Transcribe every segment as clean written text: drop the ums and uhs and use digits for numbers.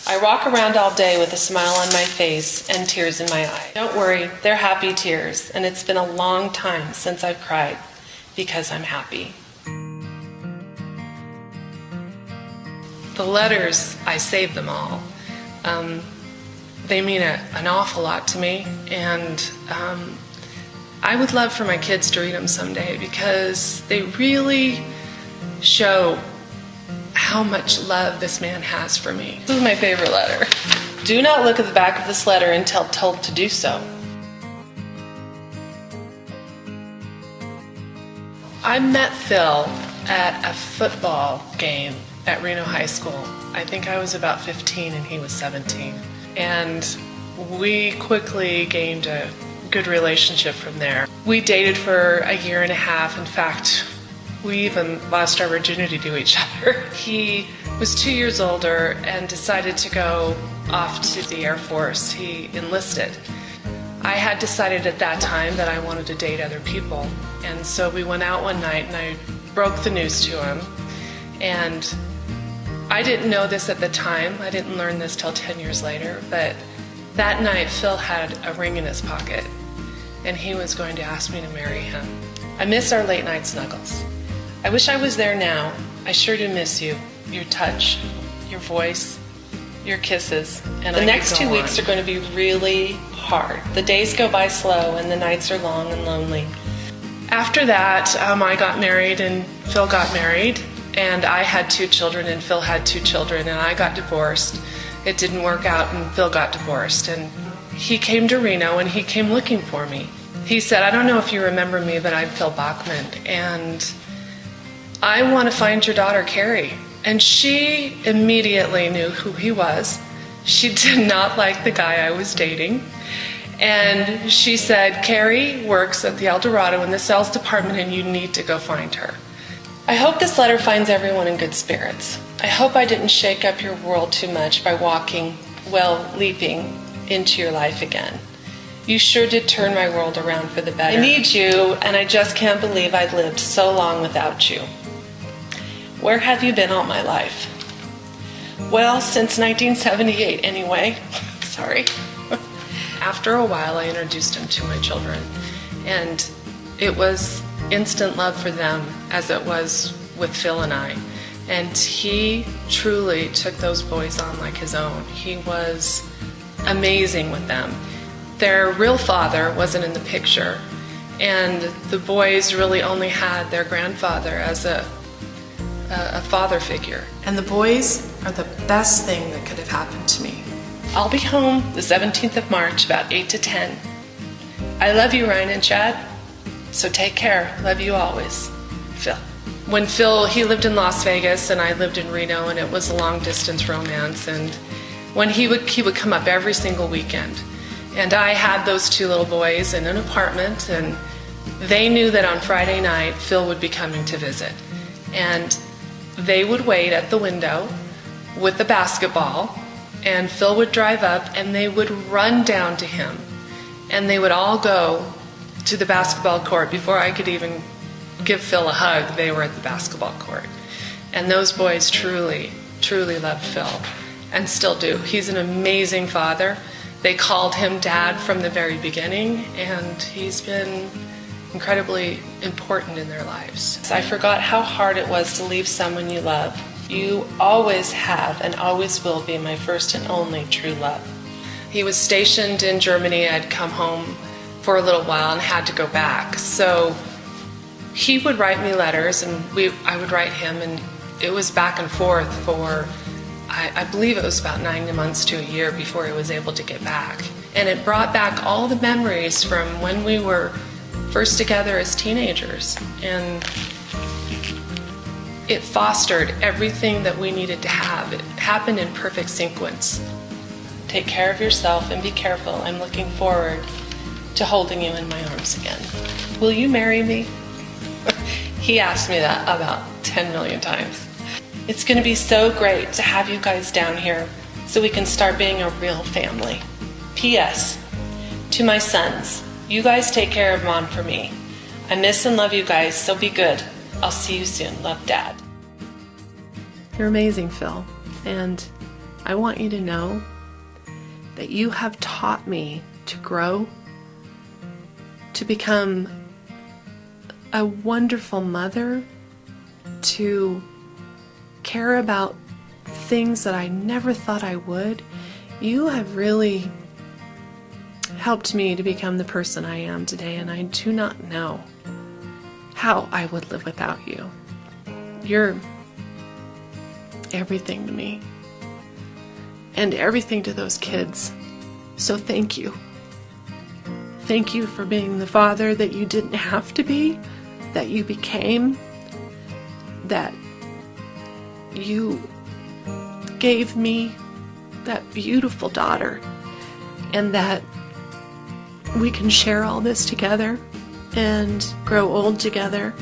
I walk around all day with a smile on my face and tears in my eye. Don't worry, they're happy tears, and it's been a long time since I've cried because I'm happy. The letters, I saved them all. They mean an awful lot to me, and I would love for my kids to read them someday because they really show how much love this man has for me. This is my favorite letter. Do not look at the back of this letter until told to do so. I met Phil at a football game at Reno High School. I think I was about 15 and he was 17. And we quickly gained a good relationship from there. We dated for a year and a half. In fact, we even lost our virginity to each other. He was 2 years older and decided to go off to the Air Force. He enlisted. I had decided at that time that I wanted to date other people. And so we went out one night and I broke the news to him. And I didn't know this at the time. I didn't learn this till 10 years later. But that night, Phil had a ring in his pocket. And he was going to ask me to marry him. I miss our late night snuggles. I wish I was there now. I sure do miss you. Your touch, your voice, your kisses. And the next 2 weeks are going to be really hard. The days go by slow and the nights are long and lonely. After that, I got married and Phil got married. And I had 2 children and Phil had 2 children and I got divorced. It didn't work out and Phil got divorced. And he came to Reno and he came looking for me. He said, I don't know if you remember me, but I'm Phil Bachman. And I want to find your daughter, Carrie. And she immediately knew who he was. She did not like the guy I was dating. And she said, Carrie works at the El Dorado in the sales department and you need to go find her. I hope this letter finds everyone in good spirits. I hope I didn't shake up your world too much by leaping into your life again. You sure did turn my world around for the better. I need you, and I just can't believe I've lived so long without you. Where have you been all my life? Well, since 1978 anyway. Sorry. After a while, I introduced him to my children, and it was instant love for them as it was with Phil and I. And he truly took those boys on like his own. He was amazing with them. Their real father wasn't in the picture, and the boys really only had their grandfather as a father figure. And the boys are the best thing that could have happened to me. I'll be home the 17th of March, about 8 to 10. I love you, Ryan and Chad. So take care. Love you always. Phil. When Phil, he lived in Las Vegas and I lived in Reno, and it was a long distance romance. And when he would come up every single weekend. And I had those 2 little boys in an apartment, and they knew that on Friday night Phil would be coming to visit. And they would wait at the window with the basketball, and Phil would drive up and they would run down to him. And they would all go to the basketball court before I could even give Phil a hug. They were at the basketball court. And those boys truly, truly loved Phil, and still do. He's an amazing father. They called him Dad from the very beginning, and he's been incredibly important in their lives. I forgot how hard it was to leave someone you love. You always have and always will be my first and only true love. He was stationed in Germany. I'd come home for a little while and had to go back. So he would write me letters and I would write him, and it was back and forth for, I believe it was about 9 months to a year before he was able to get back. And it brought back all the memories from when we were first together as teenagers. And it fostered everything that we needed to have. It happened in perfect sequence. Take care of yourself and be careful. I'm looking forward to holding you in my arms again. Will you marry me? He asked me that about 10 million times. It's going to be so great to have you guys down here so we can start being a real family. P.S. To my sons, you guys take care of Mom for me. I miss and love you guys, so be good. I'll see you soon. Love, Dad. You're amazing, Phil. And I want you to know that you have taught me to grow, to become a wonderful mother, to care about things that I never thought I would. You have really helped me to become the person I am today, and I do not know how I would live without you. You're everything to me, and everything to those kids. So thank you. Thank you for being the father that you didn't have to be, that you became, that you gave me that beautiful daughter, and that we can share all this together and grow old together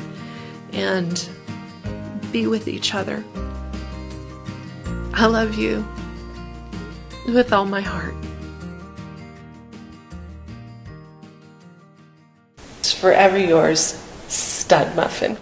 and be with each other. I love you with all my heart. It's forever yours, Stud Muffin.